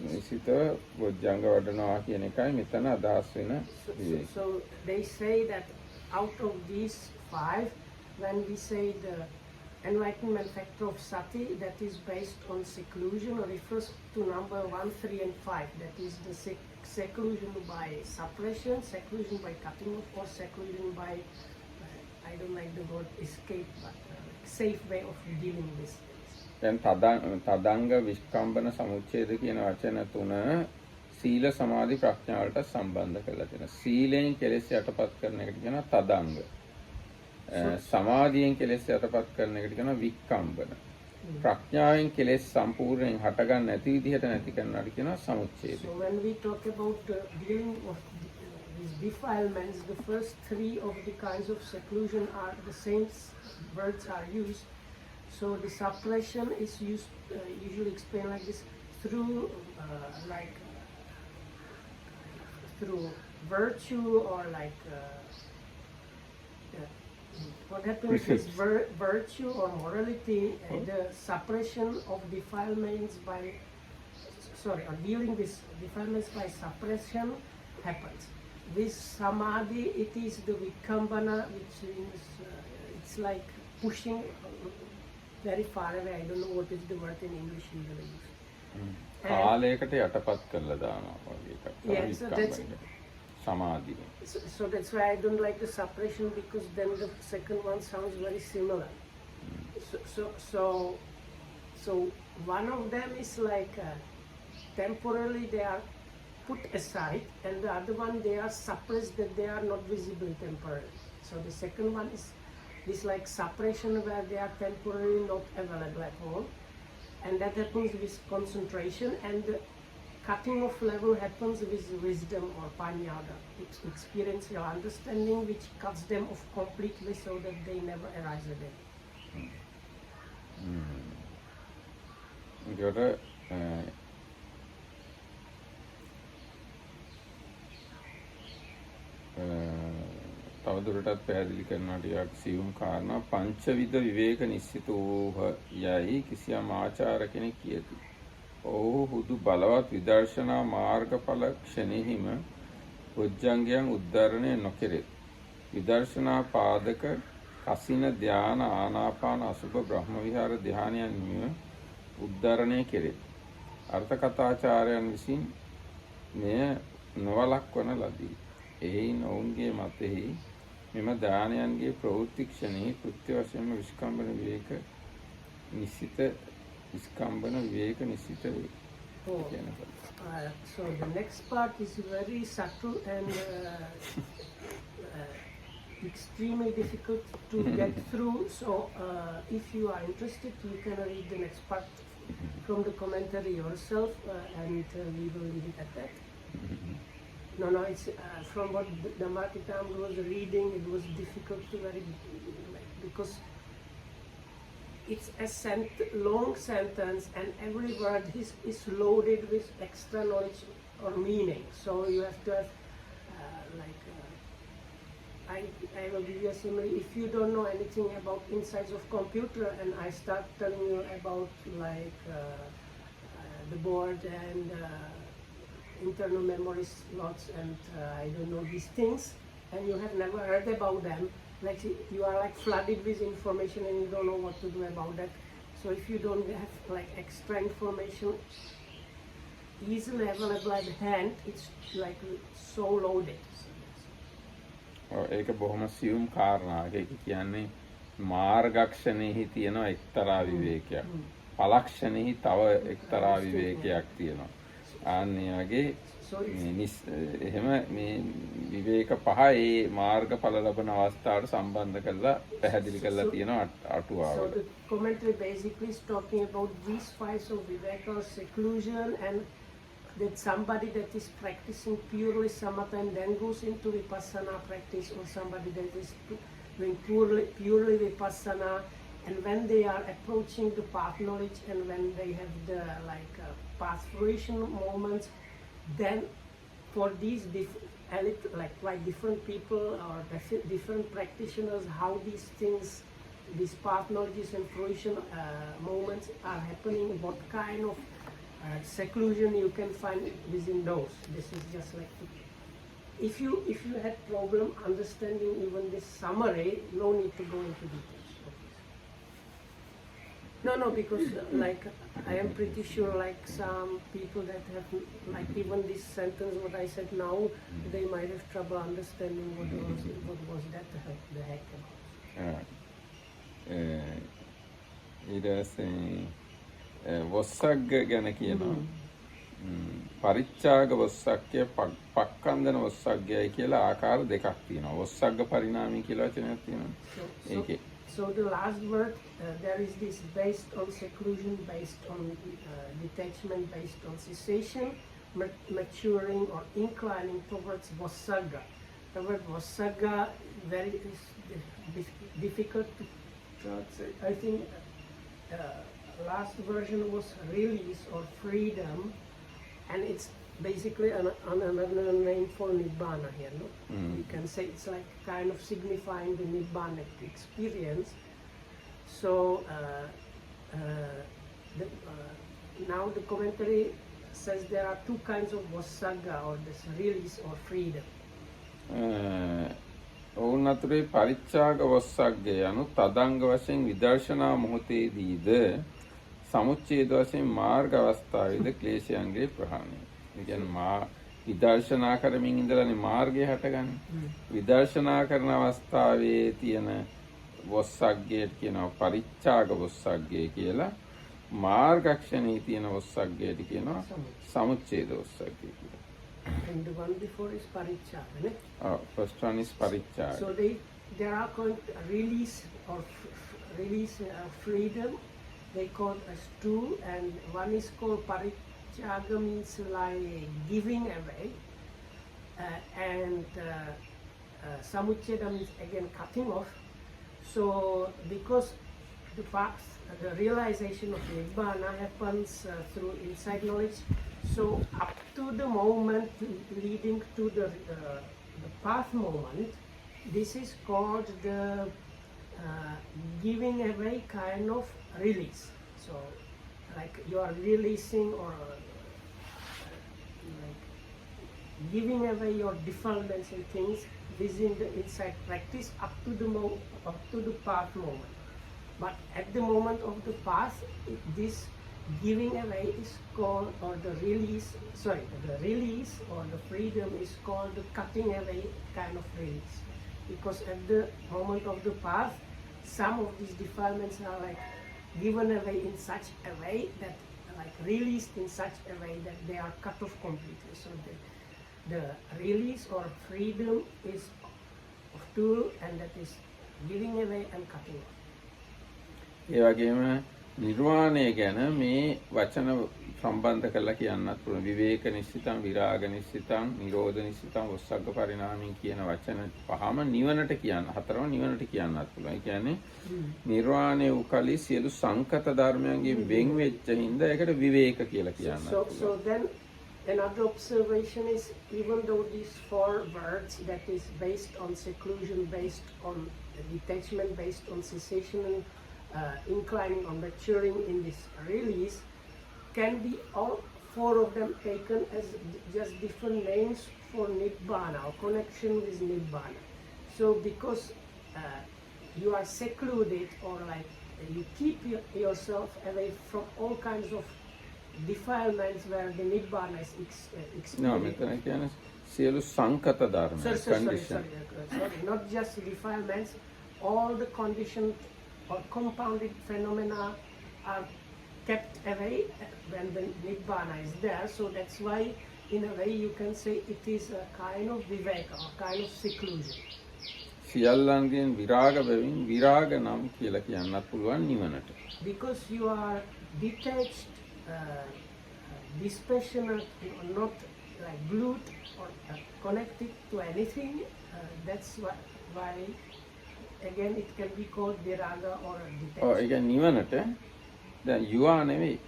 නිසිත බොජ්ජංග වඩනවා කියන එකයි මෙතන අදහස් වෙන විවේක. So they say that out of these 5, when we say the enlightenment factor of sati, that is based on seclusion, refers to number 1, 3 and 5. That is the seclusion by suppression, seclusion by cutting off, or seclusion by I don't like the word escape, but safe way of dealing with things. දැන් තදංග විස්කම්බන සමුච්ඡේද කියන වචන තුන සීල සමාධි ප්‍රඥාවට සම්බන්ධ කරලා තියෙනවා. සීලයෙන් කෙලෙස් යටපත් කරන එකට කියනවා තදංග. සමාධියෙන් කෙලෙස් යටපත් කරන එකට කියනවා වික්කම්බන. ප්‍රඥාවෙන් කෙලෙස් සම්පූර්ණයෙන් හටගන්න නැති විදිහට නැති කරනවාට කියනවා සමුච්ඡේද. So when we talk about dealing of these defilements, the first three of the kinds of seclusion are the same words are used. So the suppression is used, usually explained like this, through through virtue or like what happens is virtue or morality, and the suppression of defilements by or dealing with defilements by suppression happens. With samadhi, it is the vikambana, which means it's like pushing very far away. I don't know what is the word in English usually used. කාලයකට යටපත් කරලා දානවා වගේ එකක් තමයි Yeah, so that's වික්කම්බන. සමාධිය. so that's why I don't like the suppression, because then the second one sounds very similar. So one of them is like temporarily they are put aside, and the other one they are suppressed, that they are not visible temporarily. So the second one is this like suppression where they are temporarily not available at all, and that happens with concentration, and the cutting off level happens with wisdom or panyada. It's experience or understanding which cuts them off completely so that they never arise again. ඒකට තවදුරටත් පැහැදිලි කරනට යට සියුම් කාරණා පංචවිධ විවේක නිශ්චිතෝහ යයි කිසියම් ආචාර කෙනෙක් කියති. ඔහු හුදු බලවත් විදර්ශනා මාර්ගඵල ක්ෂණෙහිම බොජ්ජංගයන් උද්ධරණය නොකෙරෙත්. විදර්ශනා පාදක කසින ධාන ආනාපාන අසුභ බ්‍රහ්ම විහාර ධානයන් උද්ධරණය කෙරෙත්. අර්ථකථාචාර්යයන් විසින් මෙය නොවලක්වන ලදී. එයින් ඔවුන්ගේ මතෙහි මෙම ධානයන්ගේ ප්‍රවෘත්ති ක්ෂණෙහි කෘත්‍ය වශයෙන්ම විස්කම්බන විවේක නිශ්චිත වේ. So the next part is very subtle and extremely difficult to get through. So if you are interested, you can read the next part from the commentary yourself, and we will leave it at that. No, it's from what the Markitam was reading, it was difficult to because it's a long sentence, and every word is loaded with extra knowledge or meaning. So you have to have I will give you a simile. If you don't know anything about insides of computer, and I start telling you about the board and internal memory slots and I don't know these things, and you have never heard about them, like you are like flooded with information and you don't know what to do about that. So if you don't have like extra information easily available at hand, it's like so loaded. ඒක බොහොම සියුම් කාරණාවක්. ඒක කියන්නේ මාර්ගක්ෂණෙහි තියෙන එක්තරා විවේකයක්. පලක්ෂණෙහි තව එක්තරා විවේකයක් තියෙනවා. ආන්නේ වගේ එහෙම මේ විවේක පහ ඒ මාර්ගඵල ලබන අවස්ථාවට සම්බන්ධ කරලා පැහැදිලි කරලා තියෙනවා අටුවාව. So the commentary basically is talking about these five of viveka or seclusion, and that somebody that is practicing purely samatha and then goes into vipassana practice, or somebody that is doing purely vipassana, and when they are approaching the path knowledge and when they have the path fruition moments, then for these different people or different practitioners, how these things, these path knowledges and fruition moments are happening, what kind of seclusion you can find within those. This is just like if you had problem understanding even this summary, no need to go into details. No, because I am pretty sure some people that have even this sentence what I said now, they might have trouble understanding what was that the heck about. ඊට පස්සේ වොස්සග්ග ගැන කියනවා. පරිච්ඡාග වොස්සග්ගය පක්ඛන්දන වොස්සග්ගයයි කියලා ආකාර දෙකක් තියෙනවා. වොස්සග්ග පරිණාමී කියලා වචනයක් තියෙනවා. ඒකේ So the last word, there is this based on seclusion, based on detachment, based on cessation, maturing or inclining towards Vosagga. The word Vosagga very difficult to translate. I think last version was release or freedom, and it's basically another name for Nibbana here. No? You can say it's like kind of signifying the Nibbanic experience. So now the commentary says there are two kinds of Vosagga, or this release or freedom. ඔවුන් අතරේ පරිච්ඡාග වොස්සග්ගය යනු තදංග වශයෙන් විදර්ශනා මොහොතේදීද සමුච්ඡේද වශයෙන් මාර්ග අවස්ථාවේද ක්ලේශයන්ගේ ප්‍රහාණය. ඒ කියන්නේ විදර්ශනා කරමින් ඉඳලානේ මාර්ගය හටගන්නේ. විදර්ශනා කරන අවස්ථාවේ තියෙන වොස්සග්ගයට කියනවා පරිච්ඡාග වොස්සග්ගය කියලා. මාර්ගක්ෂණේ තියෙන වොස්සග්ගයට කියනවා සමුච්ඡේද වොස්සග්ගය කියලා. And the one before is Parichyaga, right? First one is Parichyaga. So there are called release or freedom. They call as two, and one is called Parichyaga, means like giving away, and Samucheda means again cutting off. So because the realization of Nibbana happens through insight knowledge, so up to the moment leading to the path moment, this is called the giving away kind of release. So like you are releasing or like giving away your defilements and things within the insight practice up to the path moment. But at the moment of the path, this giving away is called, or the release or the freedom is called the cutting away kind of release. Because at the moment of the path, some of these defilements are like given away in such a way that, like released in such a way that they are cut off completely. So the release or freedom is of two, and that is giving away and cutting off. ඒ වගේම නිර්වාණය ගැන මේ වචන සම්බන්ධ කරලා කියන්නත් පුළුවන්. විවේක නිශ්චිතං, විරාග නිශ්චිතං, නිරෝධ නිශ්චිතං, වොස්සග්ග පරිණාමී කියන වචන පහම නිවනට කියන්න, හතරම නිවනට කියන්නත් පුළුවන්. ඒ කියන්නේ නිර්වාණය වූ කලී සියලු සංකත ධර්මයන්ගෙන් වෙන් වෙච්ච හින්දා ඒකට විවේක කියලා කියන්නත් පුළුවන්. So then another observation is, even though these four words, that is based on seclusion, based on detachment, based on cessation and inclining or maturing in this release, can be all four of them taken as just different names for Nibbana or connection with Nibbana. So because you are secluded, or like you keep yourself away from all kinds of defilements where the Nibbana is experienced. No, කියන්නේ සියලු සංකත ධර්ම condition. Sorry, not just defilements, all the conditioned or compounded phenomena are kept away when the Nibbana is there. So that's why in a way you can say it is a kind of viveka or kind of seclusion. සියල්ලන්ගෙන් විරාග බැවින් විරාග නම් කියලා කියන්නත් පුළුවන් නිවනට. Because you are detached, dispassionate, not like glued or connected to anything, that's why again it can be called viraga or detachment. ඒ කියන්නේ නිවනට දැන් යුවා නෙවෙයි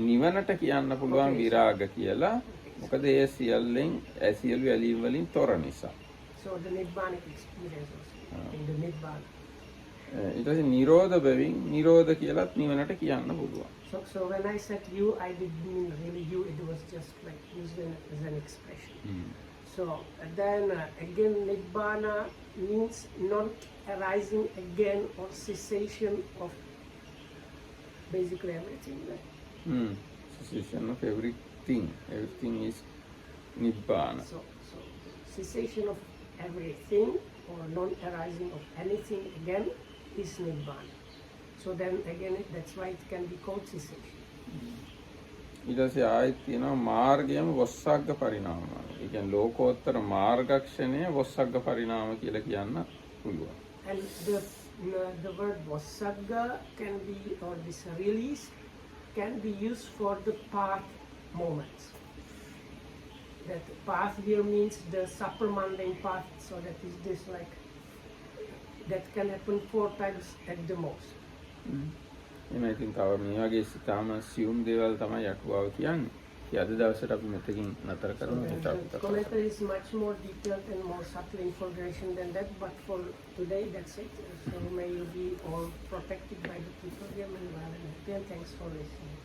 නිවනට කියන්න පුළුවන් විරාග කියලා. මොකද ඒ සියල්ලෙන් සියලු ඇලීම් වලින් තොර නිසා. So the nibbanic experience also in the nibbana. ඊට පස්සේ නිරෝධ බැවින් නිරෝධ කියලාත් නිවනට කියන්න පුළුවන්. So when I said you, I didn't mean really you, it was just like used as an expression. So then again nibbana means not arising again or cessation of basically everything. Right? Cessation of everything. Everything is nibbana. So cessation of everything or non-arising of anything again is Nibbana. So then again, that's why it can be called cessation. ඊට පස්සේ ආයෙත් තියෙනවා මාර්ගයම වොස්සග්ග පරිණාම. ඒ කියන්නේ ලෝකෝත්තර මාර්ගක්ෂණය වොස්සග්ග පරිණාම කියලා කියන්න පුළුවන්. And the word Vassagga can be, or this release, can be used for the path moments. That path here means the supramundane path, so that is this like, that can happen 4 times at the most. එහෙනම් ඉතින් තව මේ වගේ සිතාම සියුම් දේවල් තමයි අටුවාව කියන්නේ. ඉතින් අද දවසට අපි මෙතකින් නතර කරමු. The commentary is much more detailed and more subtle information than that, but for today that's it. So may you be all protected by the people here and well and happy, and thanks for listening.